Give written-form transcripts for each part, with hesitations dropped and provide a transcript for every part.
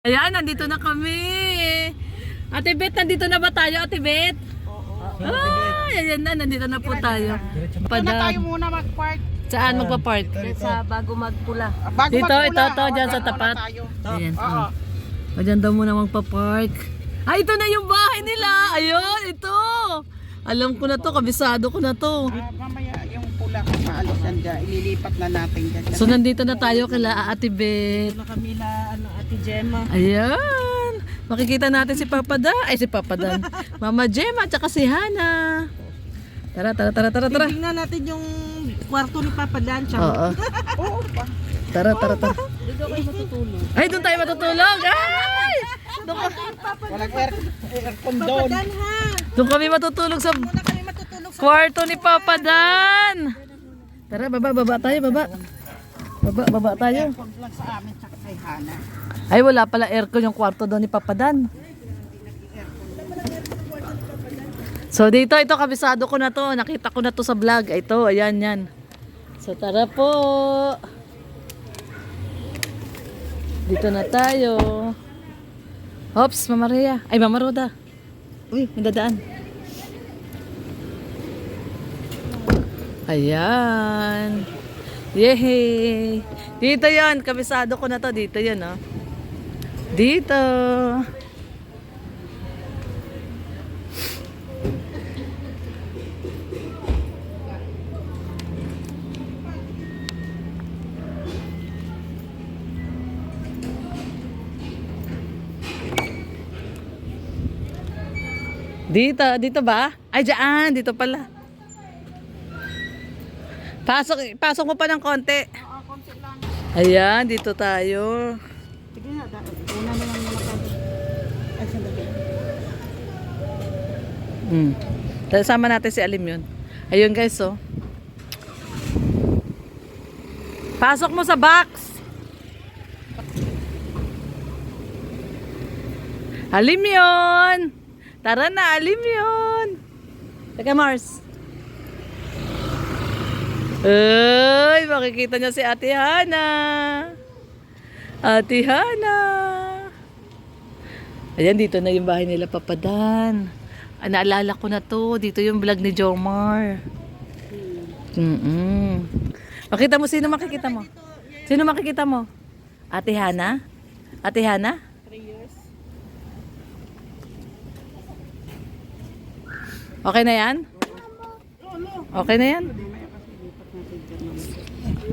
Ayan, nandito na kami. Ate Bet, nandito na ba tayo, Ate Bet? Oo. Ayan na, nandito na po tayo. Ito na tayo muna mag-park. Saan magpa-park? Sa bago magpula. Bago Dito, magpula, ito, dyan sa wala tapat. tayo. Ayan. Oo. O, dyan daw muna magpa-park. Ay, ito na yung bahay nila. Ayun, ito. Alam ko na to, kabisado ko na to. Mamaya yung pula kung maalisan dyan, ililipat na natin dyan. So, nandito na tayo kila Ate Bet. Na kami na Ate Gemma. Ayan. Makikita natin si Papa Dan. Ay, si Papa Dan. Mama Gemma, tsaka si Hana. Tara. Tingnan natin yung kwarto ni Papa Dan. Oo. Oo pa. Tara. Dito kayo matutulog. Ay, doon tayo matutulog. Ay! Walang aircon doon. Dan ha! Doon kami matutulog sa Muna kami matutulog sa kwarto ni Papa Dan. Tara, baba tayo, baba. Baba tayo. Aircon lang sa amin tsaka kay Hana. Ay, wala pala aircon yung kwarto doon ni Papa Dan. So, dito, ito, kabisado ko na to. Nakita ko na to sa vlog. Ito, ayan, yan. So, tara po. Dito na tayo. Hops, Mama Rhea. Ay, Mama Roda. Uy, may dadaan. Ayan. Yehey. Dito yon, kabisado ko na to. Dito yon, oh. Dito. Dito ba? Ay, dyan. Dito pala. Pasok mo pa ng konti. Oo, konti lang. Ayan, dito tayo. Sige na, una na lang muna kami. Ay, sandali. Sama natin si Alim yun. Ayun guys, oh. Pasok mo sa box. Alim yun. Tara na, Alim yun. Teka, Mars. Ay, makikita niya si Ate Hana. Ate Hana. Ayan, dito na yung bahay nila, Papa Dan. Ah, naalala ko na to. Dito yung vlog ni Jomar. Makita mo, sino makikita mo? Sino makikita mo? Ate Hana? Ate Hana? 3 years. Okay na yan? Okay na yan?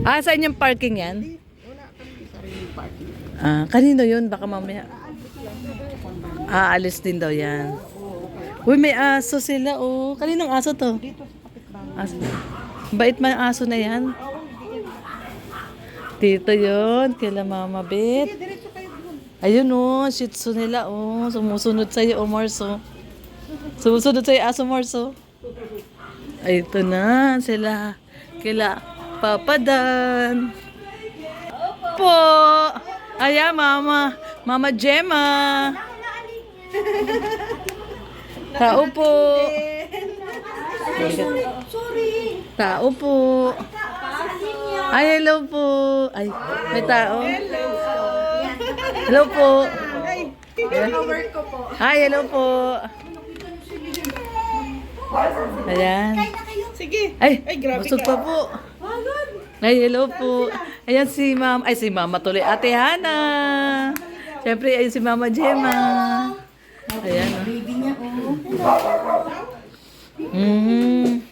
Ah, saan yung parking yan? Wala kami sariling parking. Ah, kanino yun? Baka mamaya. Ah, alis din daw yan. Uy, may aso sila, oh. Kaninong aso to? Dito sa kapitbahay. Aso. Bait man ang aso na yan. Dito yun, kila Mama Bet. Diretso kayo doon. Ayun, oh, shih tzu nila, oh. Sumusunod sa'yo, oh, Marso. Sumusunod sa'yo, aso, Marso. Ay, ito na, sila. Kila Papa Dan. Po. Ayan, Mama. Mama Gemma. Tao po. Tao po. Ay, hello po. Ay, may tao. Hello po. Ay, hello po. Ayan. Sige. Ay, grabe busog ka. pa po. Ay, hello po. Ayan si Ma'am. Ay, si Mama tuloy. Ate Hana. Siyempre, ayun si Mama Gemma. Ayan, oh. Baby niya, oh.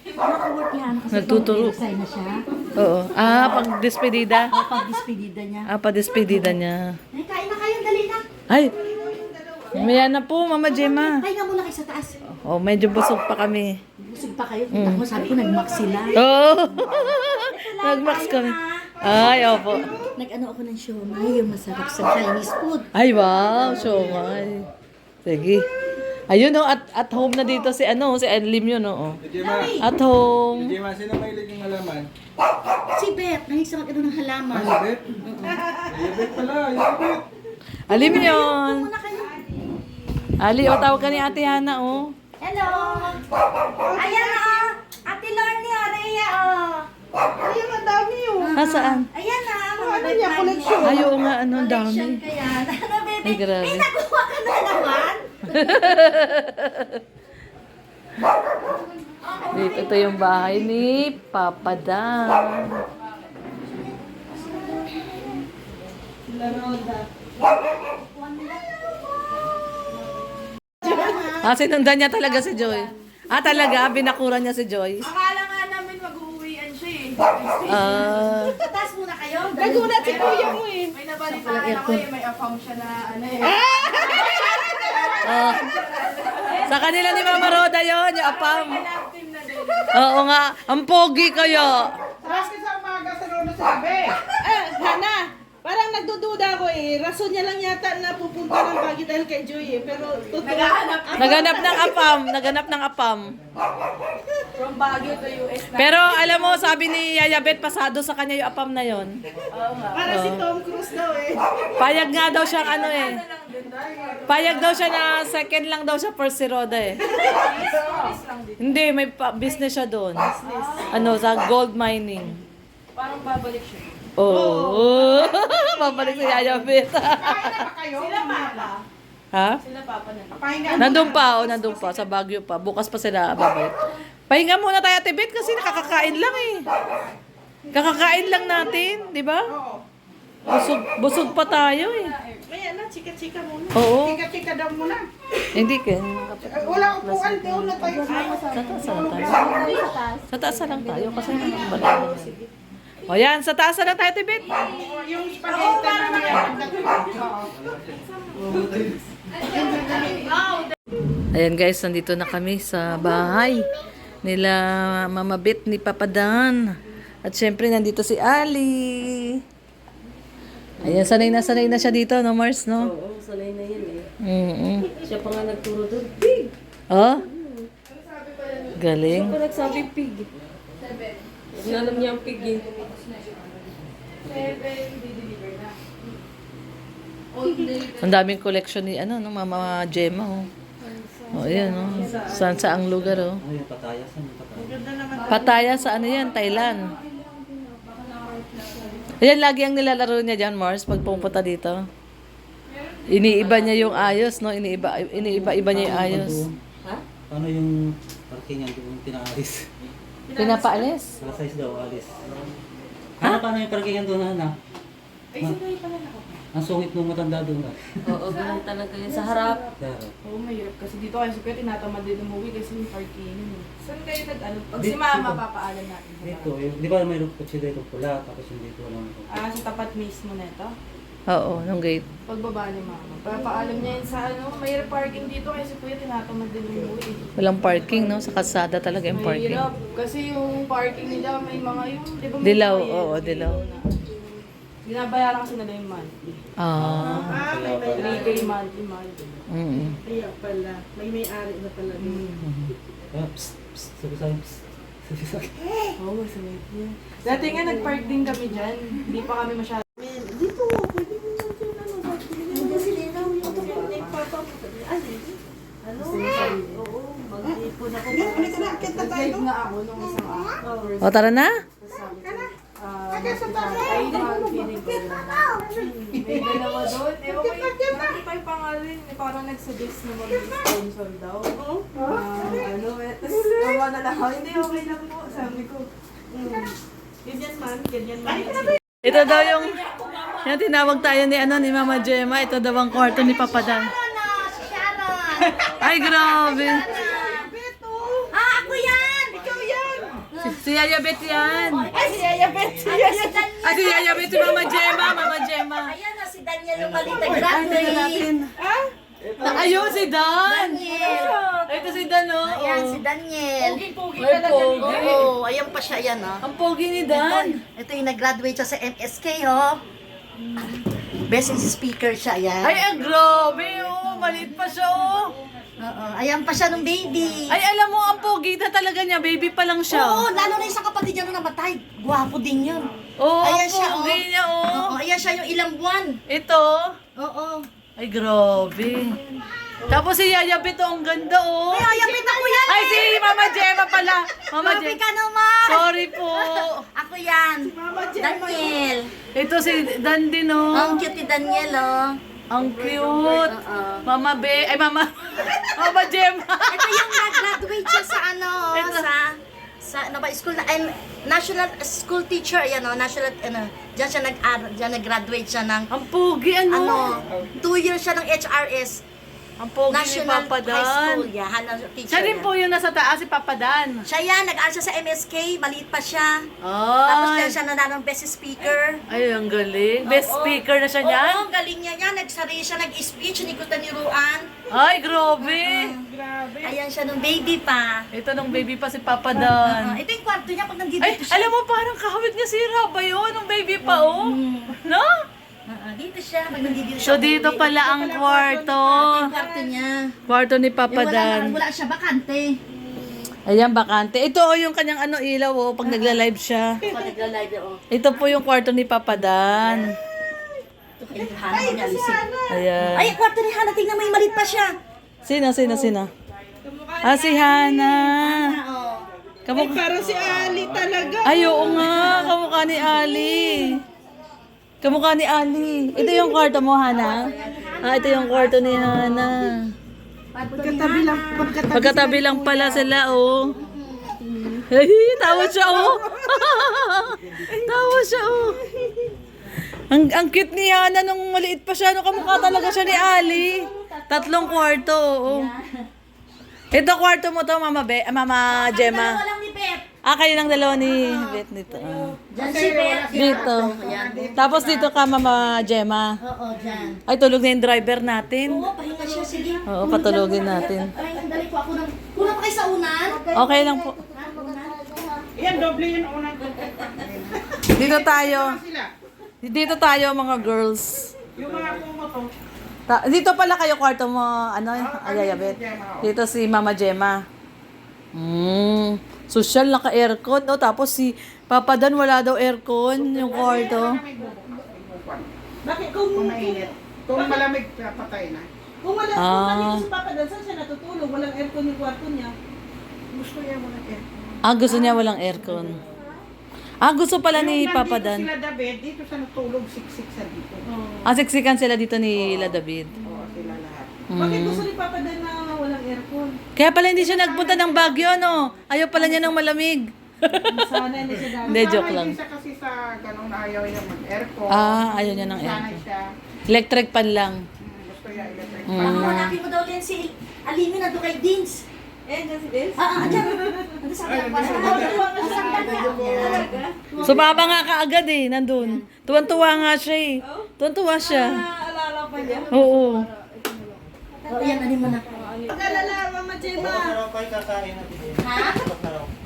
Nakawork yan kasi Nagtuturo. sign na siya. Oo. Ah, pag-despedida. Pag-despedida niya. Ah, pag-despedida niya. Ay, kain na kayo, dali na. Ay, mamaya na po, Mama Gemma. Kain na muna kayo sa taas. Oh, medyo busog pa kami. Busog pa kayo. Kita mo, sabi ko, nag-max sila. Oh, nag-max kami. Ay, opo. Nag-ano ako ng siomay, yung masarap sa Chinese food. Ay, wow, siomay. Sige. Ayun, oh, at home na dito si si Alim yun, oh. At home. Jema, sino mahilig yung halaman? Si Beth, nahisa mag-ano ng halaman. Yabet? Yabet pala, yabet. Alim yun. Muna kayo. Ali, o tawag ka ni Ate Hana, oh. Hello! Ayan na, oh. Ate Lorne, oh, Rhea, oh. Ayun, ang dami yun. Saan? Ayan na, mga Ano niya, bed collection? Ay, oo nga, ano, ang collection dami. kaya. Ano, Ay, grabe. Eh, nakuha ka na naman. Ito yung bahay ni Papa Dan. Sinundan niya talaga si Joy. Talaga? Binakuran niya si Joy? Akala nga namin mag-uuwian siya eh. Tatas muna kayo. Nagulat si kuya mo eh. May nabalitaan ako eh, may account siya na ano eh. Oh. Sa kanila ni Mama Roda yun, yung apam. Love team na din. Oo nga, ang pogi kayo. Tapos sa umaga sa lolo sa gabi. Hana, parang nagdududa ako eh. Rason niya lang yata na pupunta ng Baguio dahil kay Joy eh. Pero totoo. Naghahanap Naganap ng apam. from Baguio to US na. Pero alam mo, sabi ni Yaya Bet, pasado sa kanya yung apam na yon. Para si Tom Cruise daw eh. Payag nga daw siyang ano eh. Payag daw siya na second lang daw siya first si Roda eh. Hindi, may business siya doon. Ano, sa gold mining. Parang babalik siya. Oo. Babalik si Yaya Bet. Kain na ba kayo? Sila papa. Ha? Sila papa na. Pahinga. Nandun pa, sa Baguio pa. Bukas pa sila babalik. Pahinga muna tayo, Ate Bet, kasi nakakakain lang eh. Kakakain lang natin, di ba? Oo. Busog pa tayo eh. Maya na, chika-chika muna. Oo. Chika-chika daw muna. Hindi ka. Wala upuan doon na tayo. Sa taas na lang tayo kasi balik. O yan, sa taas na lang tayo, Tibet. Yung spaghetti na mayroon. Ayan guys, nandito na kami sa bahay nila Mama Bet ni Papa Dan. At syempre nandito si Ali. Ayan, sanay na siya dito, no Mars, no? Oo, sanay na yan eh. Mm-mm. Siya pa nga nagturo doon. Pig! Oh? Galing. Siya pa nagsabi pig. Hindi alam niya ang pig eh. Ang daming collection ni ano, no, Mama Gemma, oh. Oh, ayan, oh. Saan sa ang lugar, oh. Pattaya sa ano yan, Thailand. Ayan, lagi ang nilalaro niya dyan, Mars, pag pumunta dito. Iniiba niya yung ayos, no? Iniiba niya yung ayos. Ha? Paano yung parkingan yung pinaalis? Pinapaalis? Sa size daw, alis. Paano yung parkingan doon, Hana? Ay, sinay pala na ako. Ang sungit mo matanda doon ka. Oo, ganun talaga yun. Sa harap. Daro. Oo, mahirap kasi dito kayo so kaya tinatamad din umuwi kasi yung parking. Saan kayo nag-ano? Pag si Dito. mama, papaalam natin. Dito, di ba mayroong kutsi dito pula, tapos yung dito walang Sa tapat mismo na ito. Oo, nung gate. Pagbaba ni mama. Papaalam niya yun sa ano, mahirap parking dito kasi kuya tinatamad din umuwi. Walang parking, no? Sa kalsada talaga yung parking. Mahirap. Kasi yung parking nila may mga yung, di ba may Dilaw, bayad? oo, dilaw. Na. Binabayaran kasi nila yung monthly. Ah. kaya pa. 3K monthly. Mm. Kaya pala. May-ari na pala. Psst, psst, sabi sa'yo, psst. Sabi sa'yo. Oo, masaya yan. Dati nga nag-park din kami dyan. Hindi pa kami masyado. Dito, pwede mo lang dyan, ano, kasi linaw yung papa mo. Ano? Oo, mag-ipon ako. Halika na, akit na tayo. Nag-live nga ako nung isang araw. O, tara na? Ay, feeling ko yun. May dalawa doon. Ewan ko yung, bakit pa yung pangalan? Parang nagsuggest na mag-sponsor daw. Ano, tapos nawa na lang ako. Hindi, okay lang po. Sabi ko. Ganyan man, ganyan man. Ito daw yung tinawag tayo ni ano ni Mama Gemma. Ito daw ang kwarto ni Papa Dan. Si Sharon. Ay, grabe. Ako yan. Ikaw yan. Si Yaya Bet yan. Ay, si Yaya Bet. Si Daniel. Ah, si Yaya Bet, si Mama Gemma. Mama Gemma. Ayan na, si Daniel yung malita graduate. Ayun, si Dan. Daniel. Ito si Dan, oh. Ayan, si Daniel. Ay, pogi. Oo, ayan pa siya yan, oh. Ang pogi ni Dan. Ito yung nag-graduate siya sa MSK, oh. Best speaker siya, yan. Ay, ang grabe, oh. Maliit pa siya, oh. Oo, ayan pa siya nung baby. Ay, alam mo, ang pogi na talaga niya. Baby pa lang siya. Oo, lalo na yung sa kapatid niya nung namatay. Gwapo din yun. Oo, ang Ayan siya, pogi oh. niya, oh. Oo, ayan siya yung ilang buwan. Ito. Oo. Ay, grabe. Tapos si Yaya Bet, oh, ang ganda, oh. Ay, ayapit ako yan. Ay, si Mama Gemma pala. Mama Grabe Gemma. ka naman. Sorry po. Ako yan. Daniel. Ito si Dan din, oh. Ang cute ni Daniel, oh. Ang cute. Mama Be, ay mama, Mama Gemma. Ito yung nag-graduate siya sa ano, sa ano ba, school na, national school teacher, yan o, national, diyan nag-graduate siya ng, Ang pogi, ano? 2 years siya ng HRS, Ang pogi ni National Papa High Dan. School, yan, teacher. Siya rin yan. po yung nasa taas, si Papa Dan. Siya yan, nag-aaral siya sa MSK, maliit pa siya. Ay, Tapos siya nanalo ng best speaker. ay, ang galing. Best Oo. speaker na siya niyan. Oo, galing niya yan. Nagsari siya, nag-speech, nikutan ni Ruan. Ay, grabe. Ayan siya nung baby pa. Ito nung baby pa si Papa Dan. Ito yung kwarto niya pag nandito Ay, siya. alam mo, parang kahawit niya si Raba yun, nung baby pa, oh. No? Dito siya, pag nandito siya. So, dito pala ang kwarto. Ito yung kwarto niya. Kwarto ni Papa Yung Dan. wala siya, bakante. Ayan, bakante. Ito, oh, yung kanyang ano, ilaw, oh, pag nagla-live siya. Pag nagla-live oh. Ito po yung kwarto ni Papa Dan. Ito kay Hana, niya alisin. Ayan. Ay, yung kwarto ni Hana, tingnan mo yung maliit pa siya. Sino? Ah, si Hana. Oo. Kamukha. Parang si Ali talaga. Ay, oo nga. Kamukha ni Ali. Kamukha ni Ali. Ito yung kwarto mo, Hana? Ah, ito yung kwarto ni Hana. Pagkatabi lang, Pagkatabi lang pala sila, oh. Ay, tawa siya, oh. Tawa siya, oh. Ang cute ni Hana nung maliit pa siya. No, kamukha talaga siya ni Ali. 3 kwarto, oh. Ito kwarto mo to, Mama Gemma. Dalawa lang ni Beth. Ah, kayo ng dalawa ni Beth nito. Ah. Diyan si Beth. Dito. Tapos dito ka, Mama Gemma. Oo, dyan. Ay, tulog na yung driver natin. Oo, pahinga siya. Sige. Oo, patulogin natin. Ay, dali po ako ng... Kulang pa kayo sa unan? Okay lang po. Yan, doble yun unang Dito tayo. sila. Dito tayo, mga girls. Yung mga kumoto. Dito pala kayo kwarto mo, ano, Ayayabet. Dito si Mama Gemma. Social, naka-aircon, no? Tapos si Papa Dan, wala daw aircon, yung kwarto. Bakit kung Mainit. Kung malamig, patay na. Kung wala, Ah. kung kanina si Papa Dan, saan siya natutulog? Walang aircon yung kwarto niya. Gusto niya muna air. Ah, gusto niya walang aircon. Ah, gusto pala ni Papa Dan. Sila David, dito sa natulog, siksik sa dito. Ah, siksikan sila dito ni La David. Oo, sila lahat. Bakit gusto ni Papa Dan na walang aircon? Kaya pala hindi siya nagpunta ng Baguio, no? Ayaw pala niya ng malamig. Sana hindi siya dami. Hindi, joke lang. Hindi siya kasi sa ganun na ayaw niya mag-aircon. Ah, ayaw niya ng Sanay aircon. siya. Electric pan lang. Gusto niya electric. Ako, hanapin mo daw din si Alimi na doon kay Dins. Eh, dyan si Bes. Dyan. Nandun sa akin. Sumama nga kaagad eh, nandun. Tuwan-tuwa nga siya eh. Tuwan-tuwa siya. Naalala pa niya. Oo. Oo, yan, alin mo na. Pag-alala, Mama Gemma. Ha?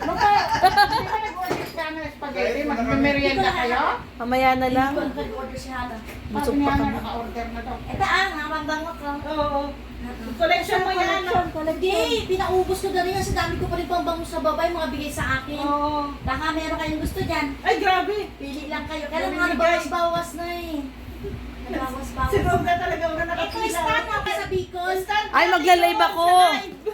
Nag-order ka ng spaghetti, mag-merienda kayo? Mamaya na lang. Nag-order si Hana. Sabi niya na naka-order na daw. Ito ang bango ko. Oo. Collection mo yan. Hindi, pinaubos ko na rin yan. Sa dami ko pa rin pang bango sa babay, mga bigay sa akin. Oo. Baka meron kayong gusto dyan. Ay, grabe. Pili lang kayo. Kaya Dami mga bigay. bawas-bawas na eh. Bawas-bawas. Si Rob na talaga una Ito, nakapila. stand ako sa Bicol. Ay, magla-live ako.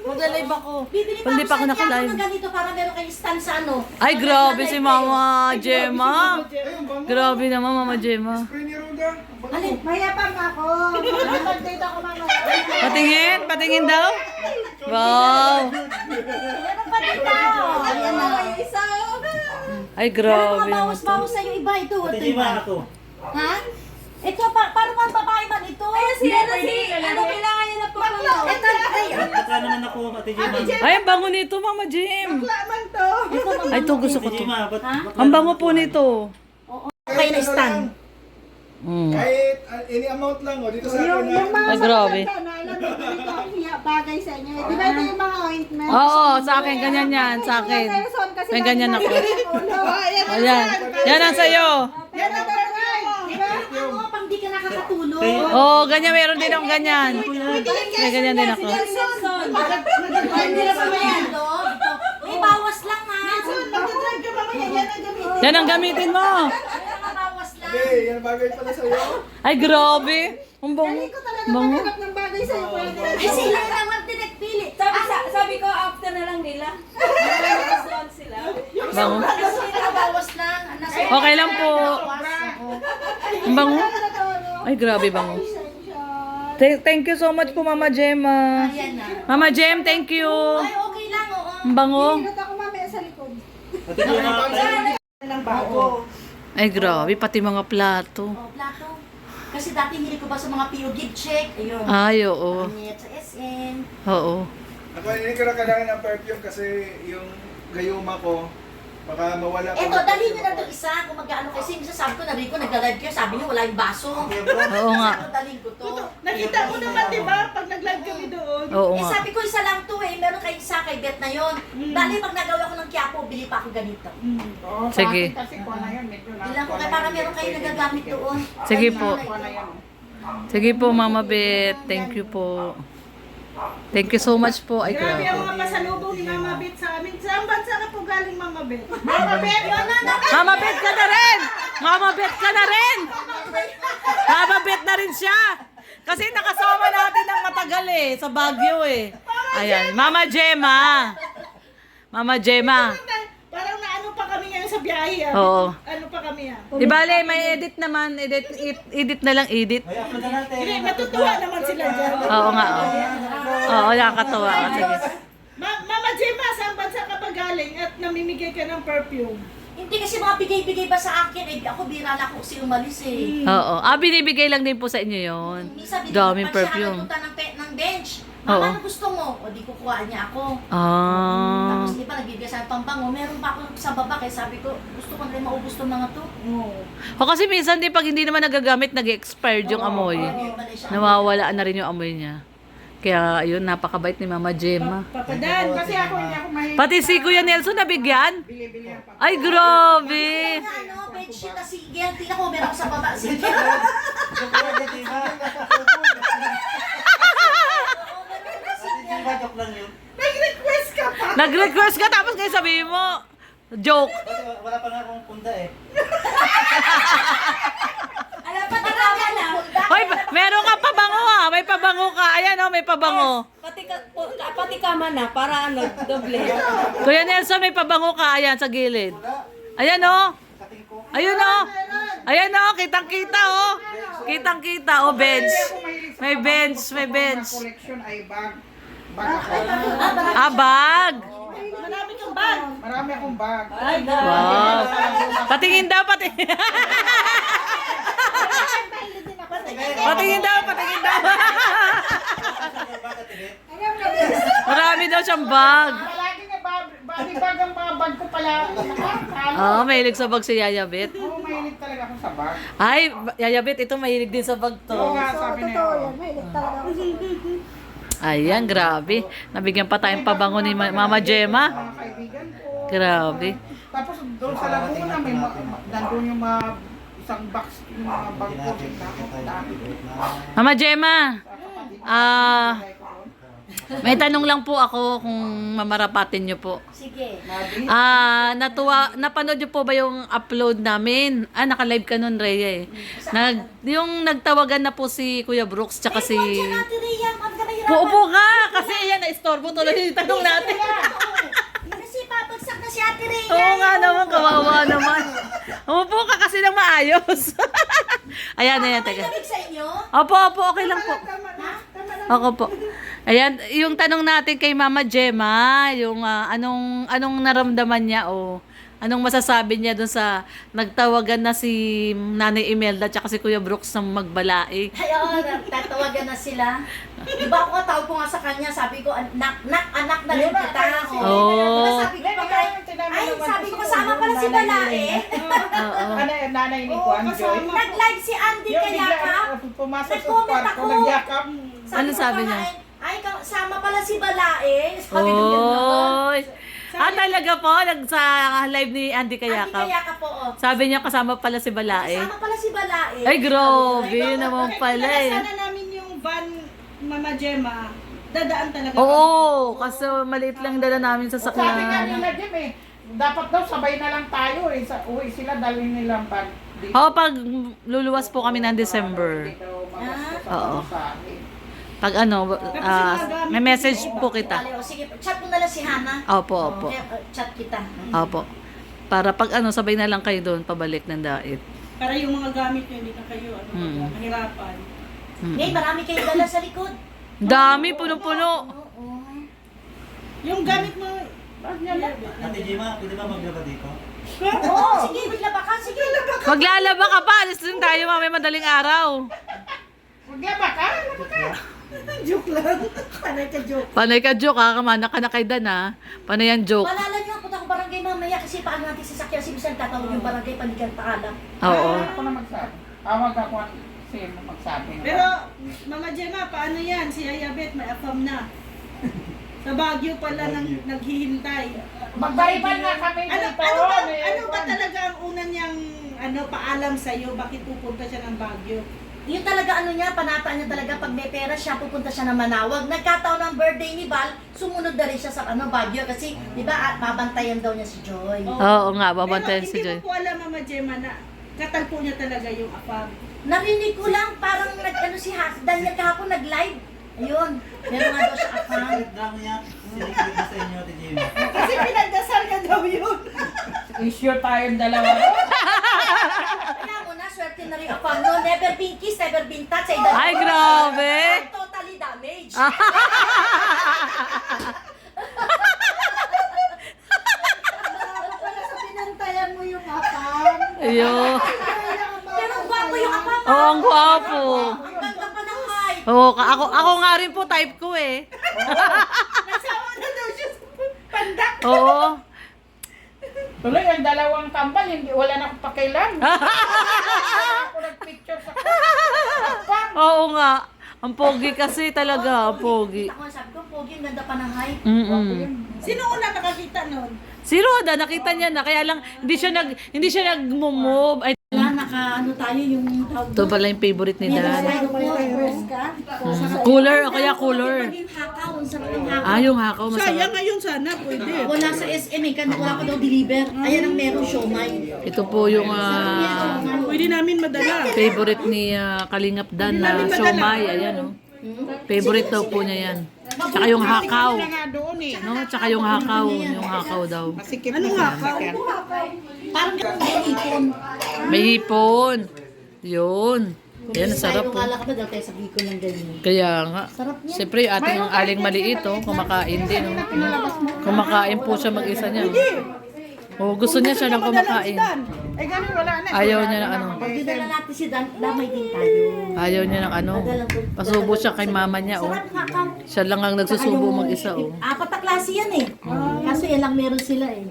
Magla-live ako. Bibili Pag di pa ako sa naka-live. ng ganito para meron kayong stand sa ano. Ay, grabe si Mama Gemma. Grabe naman, Mama Gemma. Spray ni Ruda. Alin? Mayabang ako. Nakapag-date ako mga. Patingin? Patingin daw? Wow. Meron pa dito. Ayan na. Isa. Ay, Meron grabe mga naman to. bawas-bawas sa iyo iba. Ito. Ate Ito Jima iba. ako. Ha? Ito, paano mga babae man ito? Ano kailangan niya na pangalaw? Ito, ay, Baka naman ako, Ate Jima. Ay, ang bango nito, Mama Jim. Laman to. Ay, ito gusto ko Ate to. Jima, ba't Ang bango po nito. okay na stand. Kahit any amount lang, oh, dito sa akin na. Ay, grabe. Na alam mo, dito ang bagay sa inyo. Di ba ito yung mga ointment? Oo, sa akin, ganyan yan, sa akin. May ganyan ako. Ayan. Yan ang sa'yo. Yan ang bagay. Di ba? Ano, pang di ka nakakatulog. Oo, ganyan, meron din akong ganyan. May ganyan din ako. Hindi na pa yan, Dog. May bawas lang, ha? Magdadrive ka mamaya. Yan ang gamitin. Yan ang gamitin mo. May mga bawas lang. Hey, yan bagay pala sa'yo. Ay, grabe. Ang bango. Ko talaga Bango. maghanap ng bagay sa'yo. Ay, sila naman pinagpili. Sabi ko, after na lang nila. Nag-restaurant sila. Bango. Kasi nakabawas lang. Okay lang po. Ang bango. Ay, grabe bango. Thank you so much po, Mama Gemma. Ayan na. Mama Gem, thank you. Ay, okay lang, oo. Ang bango. Hinot ako mamaya sa likod. Pati yung mga Ng bago. Ay, grabe. Pati mga plato. Oh, plato. Kasi dati hindi ko ba sa mga PO give check. Ayun. Ay, oo. Pamit sa SM. Oo. Ako hindi ko na kailangan ng perfume kasi yung gayuma ko, baka mawala ko. Eto, dalhin nyo na itong isa kung magkano kasi minsan sabi ko, narinig ko, nagla-live kayo, sabi nyo wala yung baso. Oo nga. Sabi ko, dalhin ko to. Nakita mo naman, di ba? Pag nag-live kami doon. Oo Eh nga. sabi ko, isa lang to eh. Meron kayo isa kay Bet na yon. Dali, pag nagawa ko ng Quiapo, bili pa ako ganito. Oo, sa Sige. akin kasi kuha na yun, medyo na. Bilang ko kaya para meron kayo nagagamit doon. Sige po. Kuha na yan. Sige po, Mama Bet. Thank you po. Thank you so much po. Ay, Grabe ang grabe. mga pasalubong ni Mama Bet sa amin. Saan bansa ka po galing, Mama Bet? Mama Bet! Mama Bet ka na rin! Mama Bet ka na rin! Mama Bet na rin siya! Kasi nakasama natin ng matagal eh, sa Baguio eh. Ayan, Mama Gemma. Mama Gemma. Parang naano pa kami ngayon sa biyahe. Ah. Oo. Ano pa kami ah. Di bale, may edit naman. Edit na lang, edit. Ay, upload na natin. Hindi, matutuwa naman sila dyan. Oo nga. Oo, nakakatawa. Sige. Mama Gemma, saan bansa ka ba galing at namimigay ka ng perfume? Hindi kasi mga bigay-bigay ba sa akin eh. Ako bira na ako kasi umalis eh. Oo. Binibigay lang din po sa inyo yon. Minsan Daming binigyan pa siya perfume. nagpunta ng bench. Oo. Mama, ano gusto mo? O di kukuha niya ako. Ah. Tapos di ba nagbibigay sa akin pambango. Meron pa ako sa baba kaya sabi ko, gusto ko na rin maubos tong mga to. O kasi minsan din pag hindi naman nagagamit, nag-expired yung amoy. Yun pala siya. Nawawala na rin yung amoy niya. Kaya yun, napakabait ni Mama Gemma. Papadan. Kasi ako hindi ako mahilig. Pati si Kuya Nelson nabigyan. Bili-bili ako. Ay, grabe. Ano, bedsheet na sigel. Tingnan ko, meron ako sa baba. Sigel. Joke lang yun. Nag-request ka pa. Nag-request ka tapos ngayon sabihin mo, joke. Wala pa nga akong punda eh. Alam pa talaga na. Hoy, meron ka pabango ha. May pabango ka. Ayan oh, may pabango. Pati kama na, para ano, doble. Kuya Nelson, may pabango ka. Ayan, sa gilid. Ayan oh. Ayun oh. Ayan oh, kitang-kita oh. Kitang-kita oh, bench. May bench, may bench. Collection ay bag. Bag ako. Bag. Marami kang bag. Marami akong bag. Wow. Patingin daw, patingin. Patingin daw, patingin daw. Marami daw siyang bag. Palagi nga bag ang mga bag ko pala. Oo, mahilig sa bag si Yaya Bet. Oo, mahilig talaga ako sa bag. Ay, Yaya Bet, ito mahilig din sa bag Oo to. nga, sabi niya. Ayan, grabe. Nabigyan pa tayong pabango ni Mama Gemma. Mga kaibigan ko. Grabe. Tapos doon sa Laguna, may nandun yung mga isang box, yung mga bag ko. Dami. Mama Gemma, may tanong lang po ako kung mamarapatin niyo po. Sige. Napanood niyo po ba yung upload namin? Naka-live ka nun, Rhea eh. Yung nagtawagan na po si Kuya Brooks tsaka si... Diyan natin Rhea, pag ka nahirapan. Uupo ka! Kasi yan, na-istorbo tuloy yung tanong natin. Kasi papagsak na si Ate Rhea. Oo nga naman, kawawa naman. Umupo ka kasi nang maayos. Ayan, May teka. lamig sa inyo? Opo, okay lang po. Ako po. Ayan, yung tanong natin kay Mama Gemma, yung anong naramdaman niya o anong masasabi niya doon sa nagtawagan na si Nanay Imelda at si Kuya Brooks ng magbalae. Ay, oo, tatawagan na sila. Diba ako nga, tawag ko nga sa kanya, sabi ko, anak na rin kita. Oo. Diba sabi ko pa kay, ay, sabi ko, kasama pala si Balae. Oo. Nanay ni Oo, Juan Joy. kasama. Nag-live si Andy Yung kaya ka. pumasok sa Nag-comment kwarto, ako. nagyakap. Ano ko sabi pa niya? nga, ay, kasama pala si Balae. Sabi ko yun Oy. Talaga po, sa live ni Andy Andy Kayakap. kaya ka po, oh. Sabi niya kasama pala si Balae. Kasama pala si Balae. Ay, grabe. Yun naman pala eh. Sana namin yung van, Mama Gemma, dadaan talaga. Oo, kasi maliit lang dala namin sa Sabi nga sakyan. nila Jim eh, dapat daw sabay na lang tayo eh. Uwi sila, dalhin nilang bag. Dito. Oo, pag luluwas po kami ng December. Dito, magastos Oo. ako sa akin. Pag may message po kita. Bale, oh, sige, chat mo na lang si Hana. Opo, opo. Chat kita. Opo. Para pag sabay na lang kayo doon, pabalik ng dait. Para yung mga gamit nyo, hindi na kayo Mm. mahirapan. Ngayon, marami kayong dala sa likod. Dami, puno-puno. Oo. Yung gamit mo, Ate Jima, pwede ba maglaba dito? Oo, sige, maglaba ka, sige. Maglalaba ka pa. Alis din tayo mamaya madaling araw. Maglaba ka? joke lang. Panay ka joke. Panay ka joke ha. Kamana ka na kay Dan ha. Panay yan joke. Paalala niyo, punta ko barangay mamaya kasi paano natin sasakyan si Bisan tatawag yung barangay panigan paalam. Oo. Ako na magsabi. Tawag ako sa'yo na magsabi. Pero, Mama Gemma, paano yan? Si Ayabet, may afam na. Sa Baguio pala naghihintay. Magbayban na kami Ano, dito. ano ba talaga ang una niyang paalam sa'yo? Bakit pupunta siya ng Baguio? Yun talaga ano niya, panata niya talaga pag may pera siya, pupunta siya ng Manawag. Nagkataon ng birthday ni Val, sumunod na rin siya sa Baguio kasi, di ba, babantayan daw niya si Joy. Oo nga, babantayan si Pero Joy. hindi mo po alam, Mama Gemma, na katalpo niya talaga yung afam. Narinig ko lang, parang si Daniel kahapon nag-live. Ayun, meron nga daw siya account. Drama niya, siniklig na sa inyo, Ate Jima. Kasi pinagdasal niya daw yun. Issue tayong dalawa. Kaya mo na, swerte na rin account no. Never been kissed, never been touched. Ay, grabe. Totally damaged. Kaya sa pinantayan mo yung afam. Ayun. Pero ang gwapo yung account. Oo, ang gwapo. Ang ganda pa ng height. Oo, ako nga rin po type ko eh. Nasawa na daw siya sa pandak. Oo. Tuloy, ang dalawang kambal, hindi, wala na akong pakialam. Ako nagpicture sa Oo nga. Ang pogi kasi talaga, ang pogi. Ako sabi ko, pogi, ang ganda pa ng height. Sino una nakakita nun? Si Roda, nakita niya na, kaya lang hindi siya nag-move. Ay, Wala, tayo yung tawag ito pala yung favorite ni Dan. ka? Cooler, o kaya cooler. Yung hakaw, ang sarap ng hakaw. Ah, yung hakaw, Sayang masarap. ngayon sana, pwede. Wala sa SM eh, wala ko daw deliver. Ayan ang meron siomay. Ito po yung Pwede namin madala. favorite ni Kalingap Dan na siomay. Ayan, oh. Favorite daw po niya yan. Tsaka yung hakaw. na nga doon eh. No? Tsaka yung hakaw daw. Masikip Anong na hakaw? Parang may ipon. May hipon. Yun. Yan, sarap po. Kala ka ba daw tayo sa Bicol ng ganyan? Kaya nga. Sarap niya. Siyempre, yung ating aling maliit, oh, kumakain din. Oh. Kumakain po siya mag-isa niya. Oh, gusto niya siya lang kumakain. Eh, ganun wala na. Ayaw niya ng ano. Pag dinala natin si Dan, damay din tayo. Ayaw niya ng ano. Pasubo siya kay mama niya, oh. Sarap hakaw. Siya lang ang nagsusubo mag-isa, oh. Apat na klase yan eh. Kaso yan lang meron sila eh.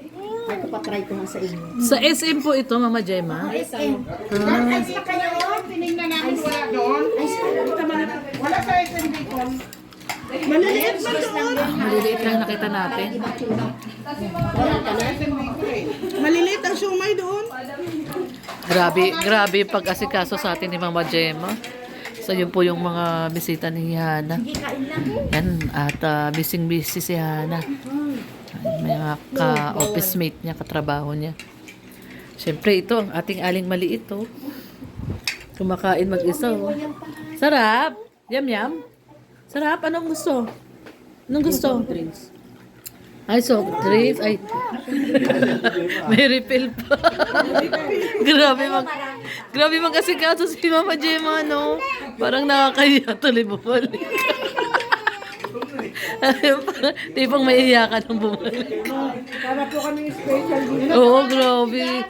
Ay, papatry ko nga sa inyo. Sa SM po ito, Mama Gemma. SM. Ice pa kayo? Tinignan namin wala doon. Ice pa. Wala sa SMB ko. Maliliit man doon. Maliliit lang nakita natin. Wala ka na? SMB ko eh. Maliliit ang siomay doon. Grabe yung pag-asikaso sa atin ni Mama Gemma. So yun po yung mga bisita ni Hana. Sige, kain lang. Yan, at busy si Hana. May mga ka-office mate niya, katrabaho niya. Siyempre, ito ang ating aling maliit, oh. Kumakain mag-isa, oh. Sarap! Yum. Sarap! Anong gusto? Anong gusto? Ay, soft drinks. Ay, may refill pa. Grabe mag-asikaso si Mama Gemma, no? Parang nakakaya tuloy bumalik. Tipong may iyakan ng bumalik. Para po kami special dito. Oo, grabe.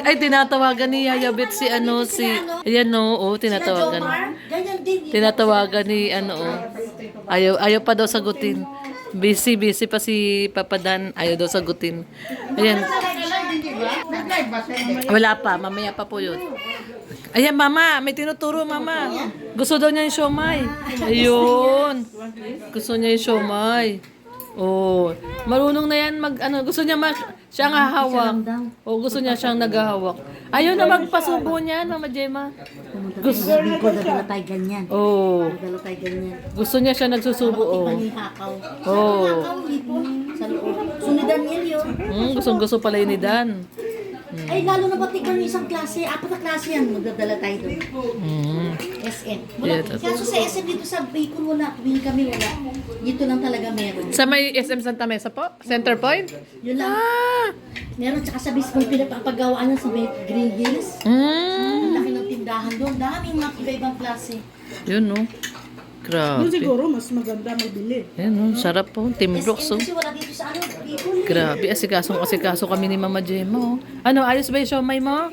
Ay, tinatawagan ni Yayabit si ayan, no, oh, tinatawagan. Ganyan din. Tinatawagan ni ayaw pa daw sagutin. Busy pa si Papa Dan, ayaw daw sagutin. Ayan. Nag-live ba siya? Wala pa, mamaya pa po yun. Ayan, Mama, may tinuturo, Mama. Gusto daw niya yung siomay. Ayun. Gusto niya yung siomay. Oh, marunong na yan gusto niya siya ang hahawak. Oh, gusto niya siyang naghahawak. Ayaw na magpasubo niyan, Mama Gemma. Gusto ko dadala tayo ganyan. Oh, Dadala tayo ganyan. gusto niya siya nagsusubo, oh. Panghihakaw. Oh. Hakaw, ipon. Sa loob. Sunidan yan yun. Gusto pala yun ni Dan. Ay, lalo na pati kami isang klase. Apat na klase yan. Magdadala tayo doon. SM. Wala. Yeah, Kaso sa SM dito sa Bicol wala. Tuwing kami wala. Dito lang talaga meron. Sa may SM Santa Mesa po? Center Point? Yun lang. Meron tsaka sa mismong pinapapagawaan ng sa may Green Hills. Mm. Ang laki ng tindahan doon. Daming mga iba-ibang klase. Yun, no? Doon Grabe. siguro mas maganda magbili. Yan, no? Sarap po. Timbrok, so. Kasi wala dito sa ano, Bicol. Grabe, asikaso kami ni Mama Gemma, oh. Ano, ayos ba yung siomay mo?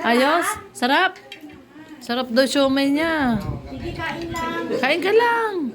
Ayos? Sarap? Sarap daw siomay niya. Sige, kain lang. Kain ka lang.